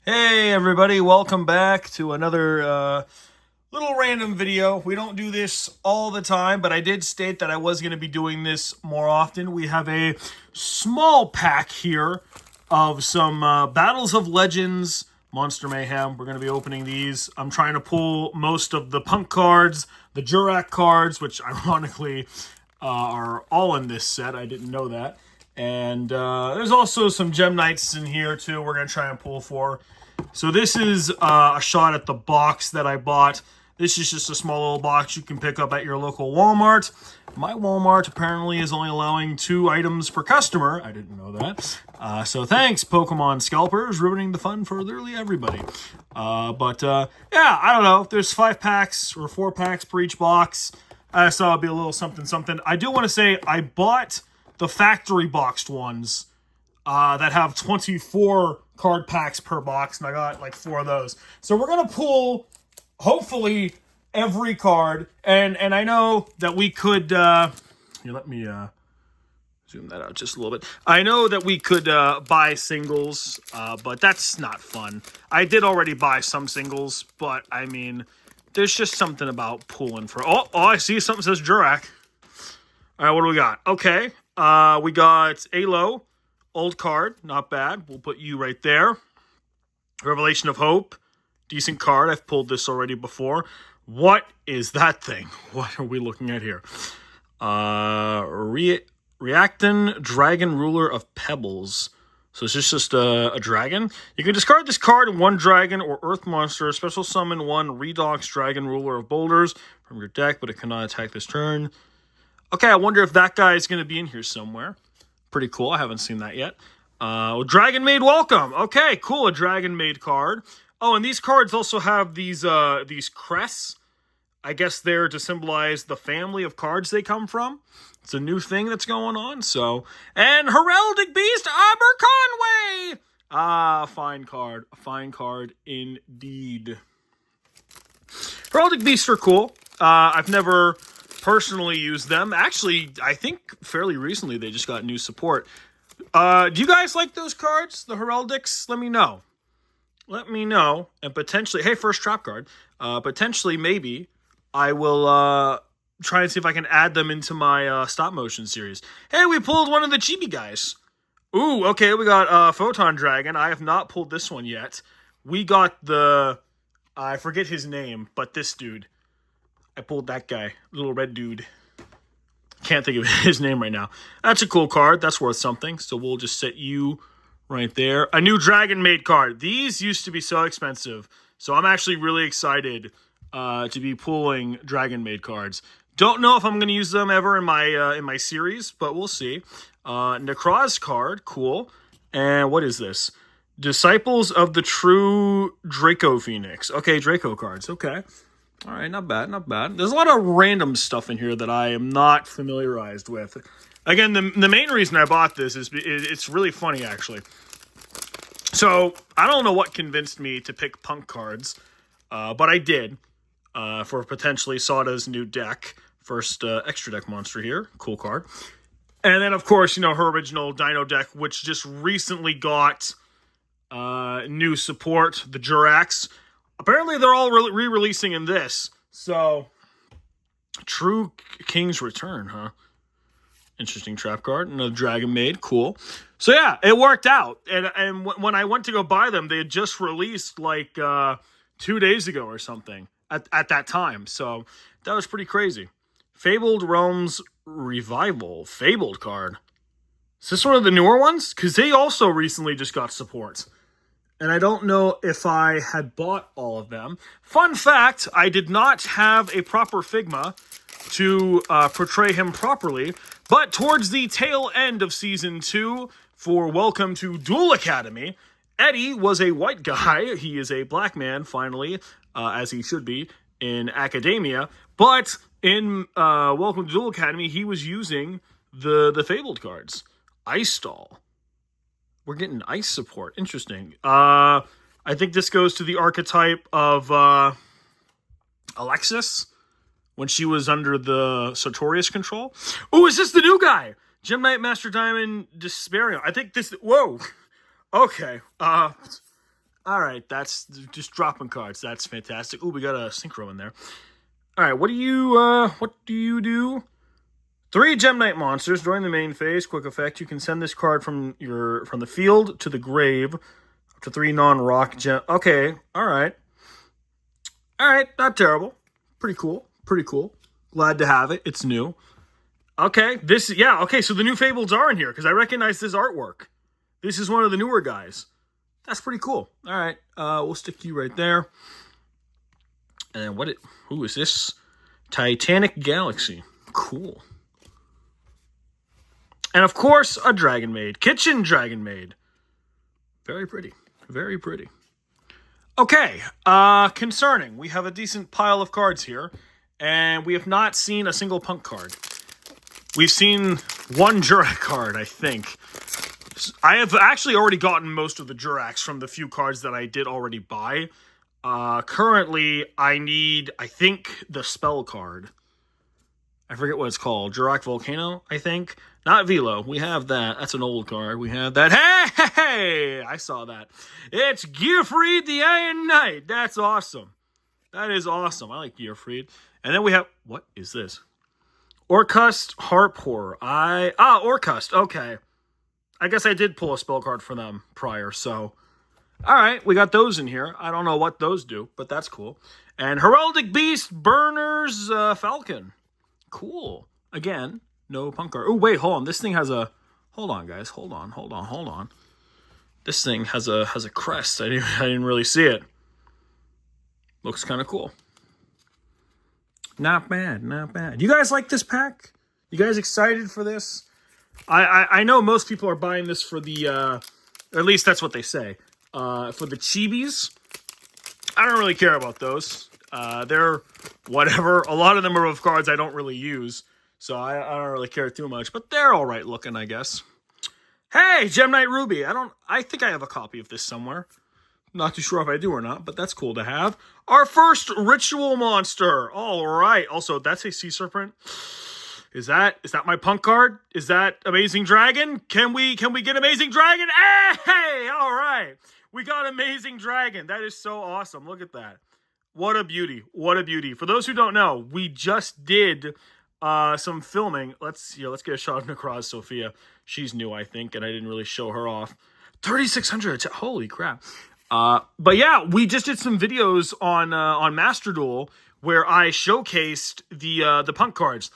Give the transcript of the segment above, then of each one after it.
Hey everybody, welcome back to another little random video. We don't do this all the time, but I did state that I was going to be doing this more often. We have a small pack here of some Battles of Legends Monster Mayhem. We're going to be opening these. I'm trying to pull most of the Punk cards, the Jurak cards, which ironically are all in this set. I didn't know that. And there's also some Gem Knights in here too we're going to try and pull for. So this is a shot at the box that I bought. This is just a small little box you can pick up at your local Walmart. My Walmart apparently is only allowing 2 items per customer. I didn't know that. So thanks, Pokemon scalpers, ruining the fun for literally everybody. Yeah, I don't know. There's 5 packs or 4 packs per each box. I thought it'd be a little something. I do want to say I bought the factory boxed ones that have 24 card packs per box, and I got like 4 of those. So we're gonna pull, hopefully, every card, and I know that we could. Here, let me zoom that out just a little bit. I know that we could buy singles, but that's not fun. I did already buy some singles, but I mean, there's just something about pulling for. Oh, I see something says Jurak. All right, what do we got? Okay, we got Alo. Old card, not bad. We'll put you right there. Revelation of Hope, decent card. I've pulled this already before. What is that thing? What are we looking at here? Reactin Dragon Ruler of Pebbles. So it's just a dragon. You can discard this card in 1 dragon or earth monster. Special summon 1 Redox Dragon Ruler of Boulders from your deck, but it cannot attack this turn. Okay, I wonder if that guy is going to be in here somewhere. Pretty cool. I haven't seen that yet. Dragon Maid Welcome. Okay, cool. A Dragon Maid card. Oh, and these cards also have these crests. I guess they're to symbolize the family of cards they come from. It's a new thing that's going on. So, and Heraldic Beast Aberconway. Fine card. A fine card indeed. Heraldic Beasts are cool. I've never personally use them. Actually, I think fairly recently they just got new support. Do you guys like those cards, the Heraldics? Let me know. Let me know. And potentially, hey, first trap card. Potentially, maybe, I will try and see if I can add them into my stop motion series. Hey, we pulled one of the chibi guys. Ooh, okay, we got Photon Dragon. I have not pulled this one yet. We got the, I forget his name, but this dude. I pulled that guy, little red dude. Can't think of his name right now. That's a cool card. That's worth something. So we'll just set you right there. A new Dragon Maid card. These used to be so expensive. So I'm actually really excited to be pulling Dragon Maid cards. Don't know if I'm going to use them ever in my series, but we'll see. Necroz card. Cool. And what is this? Disciples of the True Draco Phoenix. Okay, Draco cards. Okay. All right, not bad, not bad. There's a lot of random stuff in here that I am not familiarized with. Again, the main reason I bought this is it's really funny, actually. So, I don't know what convinced me to pick Punk cards, but I did for potentially Sada's new deck. First extra deck monster here. Cool card. And then, of course, you know, her original Dino deck, which just recently got new support, the Juraks. Apparently, they're all re-releasing in this. So, True King's Return, huh? Interesting trap card. Another Dragon Maid. Cool. So, yeah, it worked out. And when I went to go buy them, they had just released, like, 2 days ago or something at that time. So, that was pretty crazy. Fabled Realms Revival. Fabled card. Is this one of the newer ones? Because they also recently just got support. And I don't know if I had bought all of them. Fun fact, I did not have a proper Figma to portray him properly. But towards the tail end of Season 2, for Welcome to Duel Academy, Eddie was a white guy. He is a black man, finally, as he should be, in academia. But in Welcome to Duel Academy, he was using the Fabled cards. Ice Doll. We're getting ice support. Interesting. I think this goes to the archetype of Alexis when she was under the Sartorius control. Ooh, is this the new guy? Gem Knight, Master Diamond, Desperion. I think this... Whoa. Okay. All right, that's just dropping cards. That's fantastic. Ooh, we got a synchro in there. All right, what do you do? 3 Gem Knight monsters during the main phase. Quick effect: you can send this card from the field to the grave. Up to 3 non-rock gem. Okay, all right, not terrible. Pretty cool. Glad to have it. It's new. Okay, okay. So the new Fables are in here because I recognize this artwork. This is one of the newer guys. That's pretty cool. All right, we'll stick you right there. And who is this? Titanic Galaxy. Cool. And of course, a Dragon Maid. Kitchen Dragon Maid. Very pretty. Okay, concerning. We have a decent pile of cards here, and we have not seen a single Punk card. We've seen 1 Jurac card, I think. I have actually already gotten most of the Juracs from the few cards that I did already buy. Currently, I need, I think, the spell card. I forget what it's called. Jurac Volcano, I think. Not Velo. We have that. That's an old card. We have that. Hey! I saw that. It's Gearfried the Iron Knight. That's awesome. That is awesome. I like Gearfried. And then we have, what is this? Orcust Harp Horror. Orcust. Okay. I guess I did pull a spell card for them prior, so. All right, we got those in here. I don't know what those do, but that's cool. And Heraldic Beast, Burner's Falcon. Cool. Again, no Punk card. Oh, wait, hold on. This thing has a... Hold on, guys. Hold on. This thing has a crest. I didn't really see it. Looks kind of cool. Not bad. You guys like this pack? You guys excited for this? I know most people are buying this for the... or at least that's what they say. For the chibis. I don't really care about those. They're whatever. A lot of them are of cards I don't really use. So I don't really care too much. But they're alright looking, I guess. Hey, Gem Knight Ruby. I think I have a copy of this somewhere. Not too sure if I do or not, but that's cool to have. Our first ritual monster. Alright. Also, that's a Sea Serpent. Is that my Punk card? Is that Amazing Dragon? Can we get Amazing Dragon? Hey! Alright. We got Amazing Dragon. That is so awesome. Look at that. What a beauty. For those who don't know, we just did some filming. Let's get a shot of Necroz Sophia. She's new, I think, and I didn't really show her off. 3,600. Holy crap. But yeah, we just did some videos on Master Duel where I showcased the Punk cards.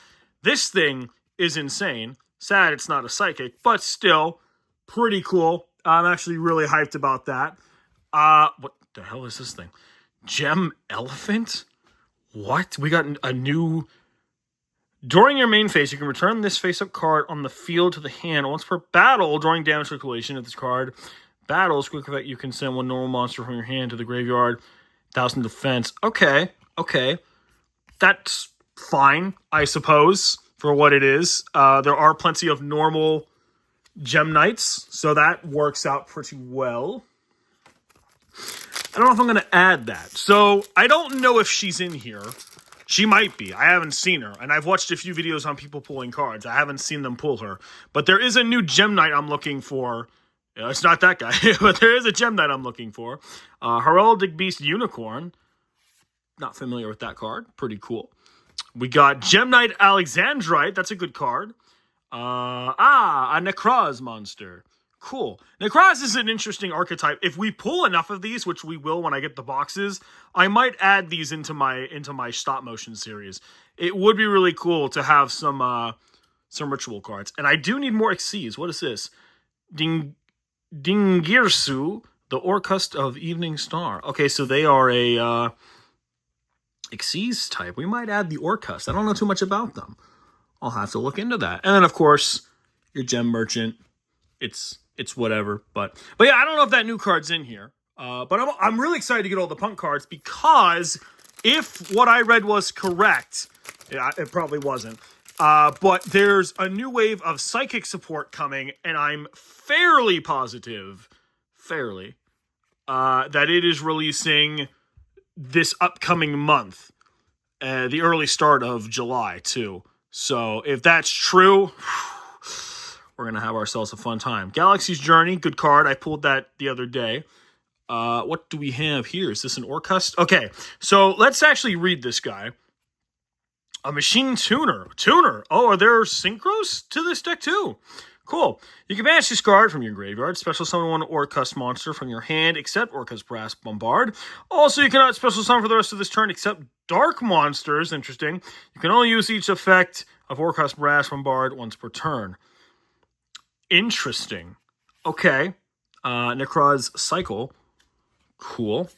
This thing is insane. Sad it's not a psychic, but still pretty cool. I'm actually really hyped about that. What the hell is this thing? Gem Elephant? What? We got a new... During your main phase, you can return this face-up card on the field to the hand. Once per battle, during damage circulation, if this card battles, quick effect, you can send 1 normal monster from your hand to the graveyard. 1,000 defense. Okay. That's fine, I suppose, for what it is. There are plenty of normal Gem Knights, so that works out pretty well. I don't know if I'm going to add that. So, I don't know if she's in here. She might be. I haven't seen her. And I've watched a few videos on people pulling cards. I haven't seen them pull her. But there is a new Gem Knight I'm looking for. It's not that guy. But there is a Gem Knight I'm looking for. Heraldic Beast Unicorn. Not familiar with that card. Pretty cool. We got Gem Knight Alexandrite. That's a good card. A Necroz monster. Cool. Necroz is an interesting archetype. If we pull enough of these, which we will when I get the boxes, I might add these into my stop motion series. It would be really cool to have some ritual cards. And I do need more Xyz. What is this? Dingirsu, the Orcust of Evening Star. Okay, so they are a Xyz type. We might add the Orcust. I don't know too much about them. I'll have to look into that. And then, of course, your Gem Merchant. It's whatever. But yeah, I don't know if that new card's in here. But I'm really excited to get all the Punk cards because if what I read was correct, it probably wasn't. But there's a new wave of Psychic support coming, and I'm fairly positive, that it is releasing this upcoming month. The early start of July, too. So if that's true... we're going to have ourselves a fun time. Galaxy's Journey, good card. I pulled that the other day. What do we have here? Is this an Orcust? Okay, so let's actually read this guy. A machine tuner. Tuner. Oh, are there synchros to this deck too? Cool. You can banish this card from your graveyard. Special summon one Orcust monster from your hand, except Orcust Brass Bombard. Also, you cannot special summon for the rest of this turn, except Dark Monsters. Interesting. You can only use each effect of Orcust Brass Bombard once per turn. Interesting. Okay. Necroz's Cycle. Cool.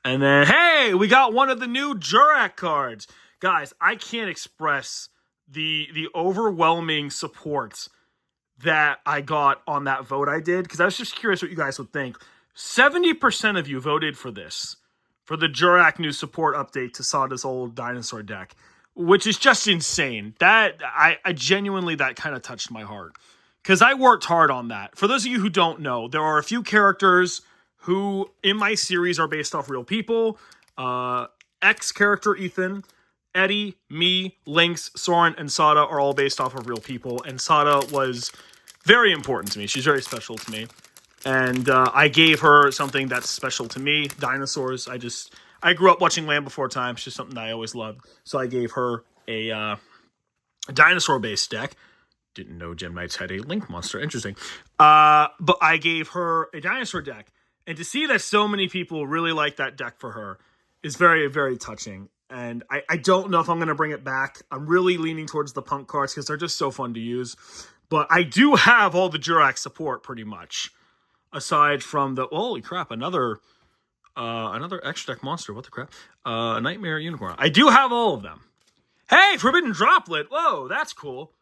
And then, hey, we got one of the new Jurak cards. Guys, I can't express the overwhelming support that I got on that vote I did, because I was just curious what you guys would think. 70% of you voted for this, for the Jurak new support update to Sada's old dinosaur deck, which is just insane. That I genuinely, that kind of touched my heart, because I worked hard on that. For those of you who don't know, there are a few characters who in my series are based off real people. X character Ethan, Eddie, me, Lynx, Soren, and Sada are all based off of real people, and Sada was very important to me. She's very special to me, and I gave her something that's special to me, dinosaurs. I grew up watching Land Before Time. It's just something that I always loved, so I gave her a dinosaur-based deck. Didn't know Gem Knights had a Link monster. Interesting. But I gave her a dinosaur deck, and to see that so many people really like that deck for her is very, very touching. And I don't know if I'm going to bring it back. I'm really leaning towards the Punk cards because they're just so fun to use. But I do have all the Jurak support pretty much. Aside from the... Holy crap, another extra deck monster. What the crap? Nightmare Unicorn. I do have all of them. Hey, Forbidden Droplet. Whoa, that's cool.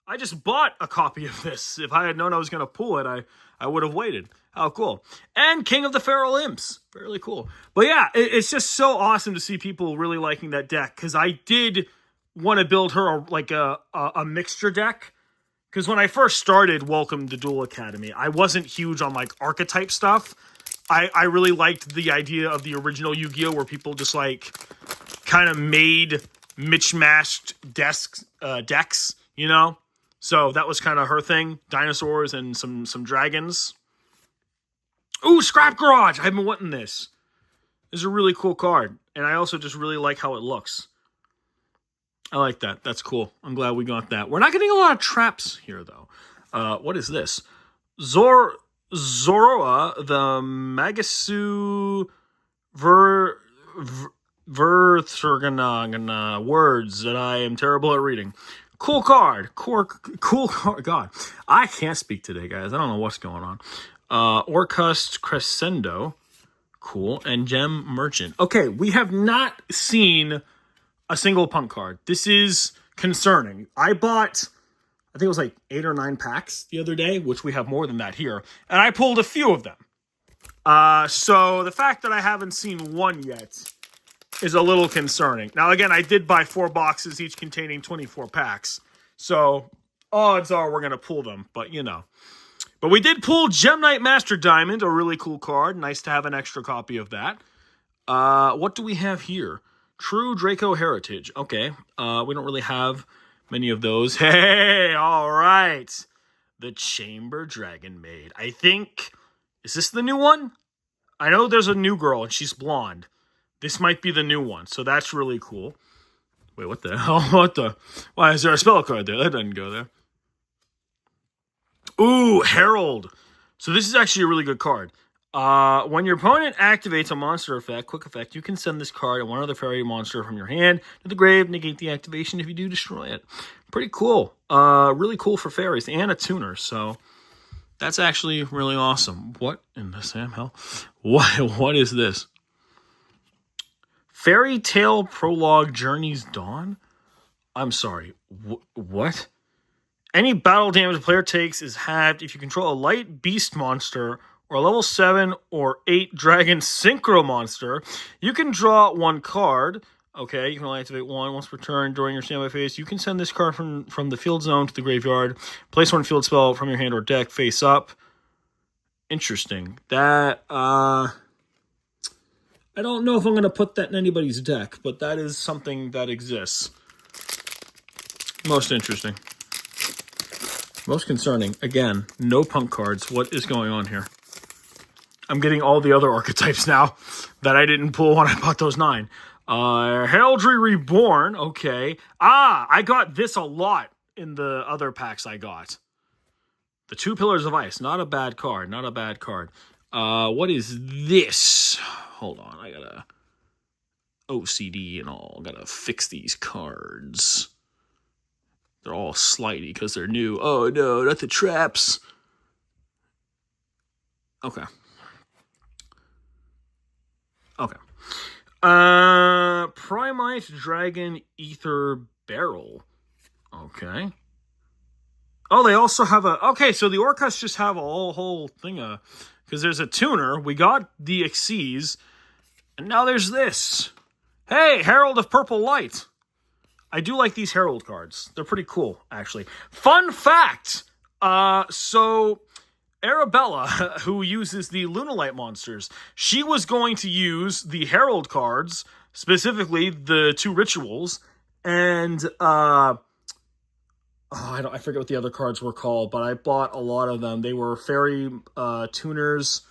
I just bought a copy of this. If I had known I was going to pull it, I would have waited. How cool. And King of the Feral Imps. Really cool. But yeah, it's just so awesome to see people really liking that deck, because I did want to build her a mixture deck. Because when I first started Welcome to Duel Academy, I wasn't huge on like archetype stuff. I really liked the idea of the original Yu-Gi-Oh! Where people just like kind of made mismatched decks, you know? So that was kind of her thing. Dinosaurs and some dragons. Ooh, Scrap Garage! I've been wanting this. This is a really cool card. And I also just really like how it looks. I like that. That's cool. I'm glad we got that. We're not getting a lot of traps here, though. What is this? Zoroa, the Magasu Verthurgana words that I am terrible at reading. Cool card. Cool card. God, I can't speak today, guys. I don't know what's going on. Orcust Crescendo. Cool. And Gem Merchant. Okay, we have not seen a single Punk card. This is concerning. I bought, I think it was like 8 or 9 packs the other day, which we have more than that here, and I pulled a few of them. So the fact that I haven't seen one yet is a little concerning. Now, again, I did buy 4 boxes, each containing 24 packs. So odds are we're going to pull them, but you know. But we did pull Gem Knight Master Diamond, a really cool card. Nice to have an extra copy of that. What do we have here? True Draco Heritage. Okay. We don't really have many of those. Hey, all right. The Chamber Dragon Maid. I think, is this the new one? I know there's a new girl and she's blonde. This might be the new one, so that's really cool. Wait, what the hell? What the? Why is there a spell card there? That doesn't go there. Ooh, Herald. So this is actually a really good card. When your opponent activates a monster effect, quick effect, you can send this card and one other fairy monster from your hand to the grave, negate the activation if you do destroy it. Pretty cool. Really cool for fairies and a tuner, so that's actually really awesome. What in the Sam hell? What is this? Fairy Tale Prologue Journey's Dawn? I'm sorry. What? Any battle damage a player takes is halved if you control a light beast monster or a level 7 or 8 dragon synchro monster. You can draw 1 card. Okay, you can only activate 1 once per turn during your standby phase. You can send this card from the field zone to the graveyard. Place 1 field spell from your hand or deck face up. Interesting. That, I don't know if I'm going to put that in anybody's deck, but that is something that exists. Most interesting. Most concerning. Again, no Punk cards. What is going on here? I'm getting all the other archetypes now that I didn't pull when I bought those 9. Heraldry Reborn, okay. I got this a lot in the other packs I got. The 2 Pillars of Ice, not a bad card, not a bad card. What is this? Hold on, I gotta OCD and all. Gotta fix these cards. They're all slidey because they're new. Oh no, not the traps. Okay. Okay. Primite Dragon Ether Barrel. Okay. Oh, they also have a... Okay, so the Orcas just have a whole thing of... Because there's a tuner. We got the Xyz. And now there's this. Hey, Herald of Purple Light. I do like these Herald cards. They're pretty cool, actually. Fun fact. So Arabella, who uses the Lunalight monsters, she was going to use the Herald cards, specifically the 2 rituals, and I forget what the other cards were called, but I bought a lot of them. They were fairy tuners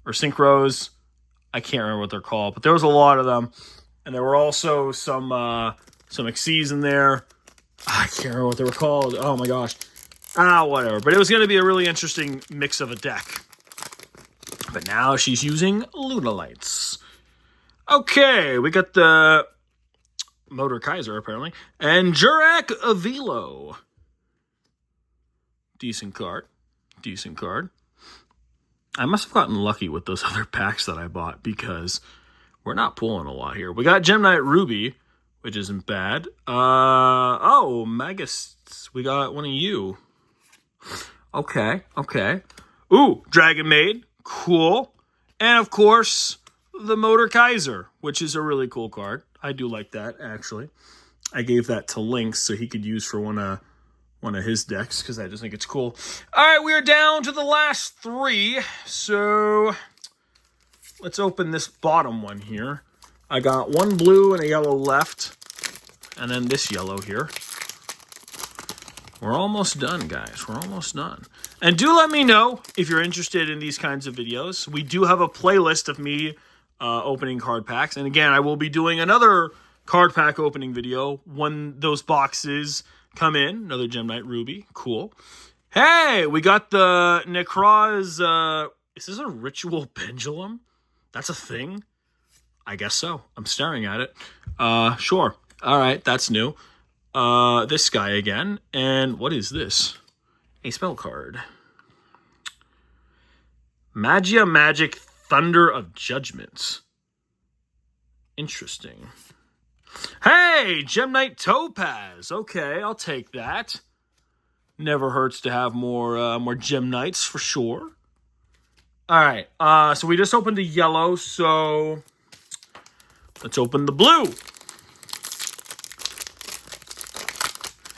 or synchros. I can't remember what they're called, but there was a lot of them, and there were also some Xyz in there. I can't remember what they were called. Oh my gosh. Whatever. But it was going to be a really interesting mix of a deck. But now she's using Lunalights. Okay, we got the Motor Kaiser, apparently. And Jurak Avilo. Decent card. Decent card. I must have gotten lucky with those other packs that I bought because we're not pulling a lot here. We got Gem Knight Ruby, which isn't bad. Magus. We got one of you. Okay. Ooh, Dragon Maid. Cool. And, of course, the Motor Kaiser, which is a really cool card. I do like that, actually. I gave that to Lynx so he could use for one of his decks because I just think it's cool. All right, we are down to the last 3. So let's open this bottom one here. I got 1 blue and a yellow left. And then this yellow here. We're almost done, guys. We're almost done. And do let me know if you're interested in these kinds of videos. We do have a playlist of me opening card packs. And again, I will be doing another card pack opening video when those boxes come in. Another Gem Knight Ruby. Cool. Hey, we got the Necroz. Is this a Ritual Pendulum? That's a thing? I guess so. I'm staring at it. Sure. All right, that's new. This guy again. And what is this? A spell card. Magia Magic Thunder of Judgment. Interesting. Hey, Gem Knight Topaz. Okay, I'll take that. Never hurts to have more Gem Knights for sure. All right, so we just opened the yellow, so let's open the blue.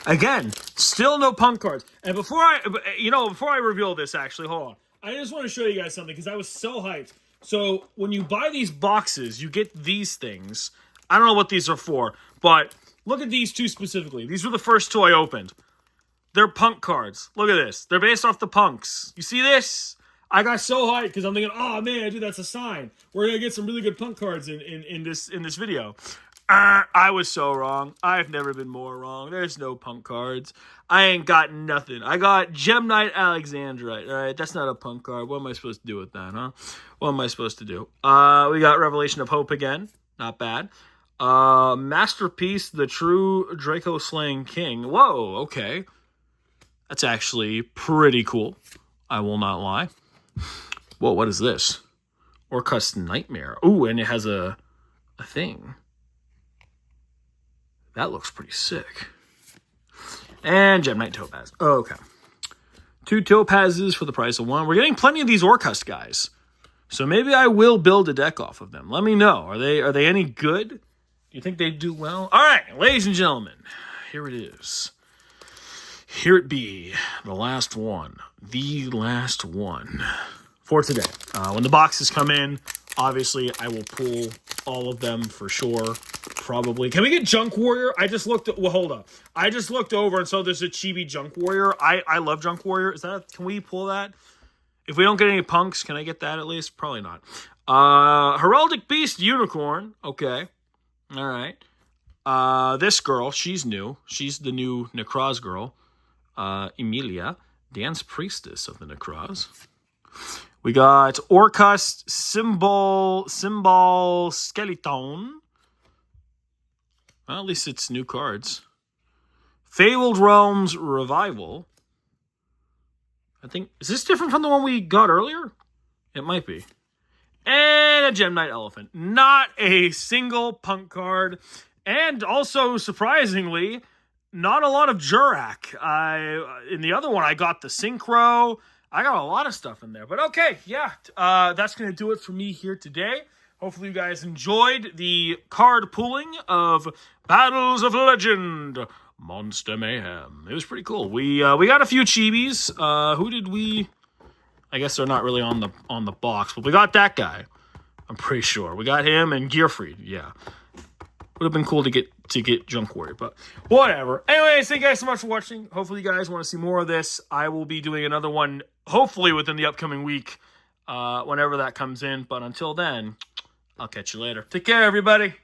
Again, still no punk cards. And before I reveal this, actually, hold on. I just want to show you guys something because I was so hyped. So when you buy these boxes, you get these things. I don't know what these are for, but look at these 2 specifically. These were the first 2 I opened. They're punk cards. Look at this. They're based off the punks. You see this? I got so hyped because I'm thinking, oh man, dude, that's a sign. We're gonna get some really good punk cards in this video. I was so wrong. I've never been more wrong. There's no punk cards. I ain't got nothing. I got Gem Knight Alexandrite. All right, that's not a punk card. What am I supposed to do with that, huh? What am I supposed to do? We got Revelation of Hope again. Not bad. Masterpiece, the True Draco Slaying King. Whoa, okay. That's actually pretty cool. I will not lie. Whoa, what is this? Orcus Nightmare. Ooh, and it has a thing. That looks pretty sick. And Gem Knight Topaz. Oh, okay. 2 Topazes for the price of 1. We're getting plenty of these Orcust guys. So maybe I will build a deck off of them. Let me know. Are they any good? Do you think they do well? All right, ladies and gentlemen. Here it is. Here it be. The last one. The last one. For today. When the boxes come in, obviously I will pull all of them for sure. Probably. Can we get Junk Warrior? I just looked at... Well, hold up. I just looked over and saw there's a Chibi Junk Warrior. I love Junk Warrior. Can we pull that? If we don't get any punks, can I get that at least? Probably not. Heraldic Beast Unicorn. Okay. All right. This girl, she's new. She's the new Necroz girl. Emilia, Dance Priestess of the Necroz. We got Orcust Symbol Skeleton. Well, at least it's new cards. Fabled Realms Revival. I think, is this different from the one we got earlier? It might be. And a Gem Knight Elephant. Not a single punk card. And also, surprisingly, not a lot of Jurak. In the other one, I got the Synchro. I got a lot of stuff in there. But okay, yeah. That's going to do it for me here today. Hopefully you guys enjoyed the card pulling of Battles of Legend Monster Mayhem. It was pretty cool. We got a few chibis. Who did we... I guess they're not really on the box, but we got that guy. I'm pretty sure. We got him and Gearfried. Yeah. Would have been cool to get Junk Warrior, but whatever. Anyways, thank you guys so much for watching. Hopefully you guys want to see more of this. I will be doing another one, hopefully within the upcoming week, whenever that comes in. But until then, I'll catch you later. Take care, everybody.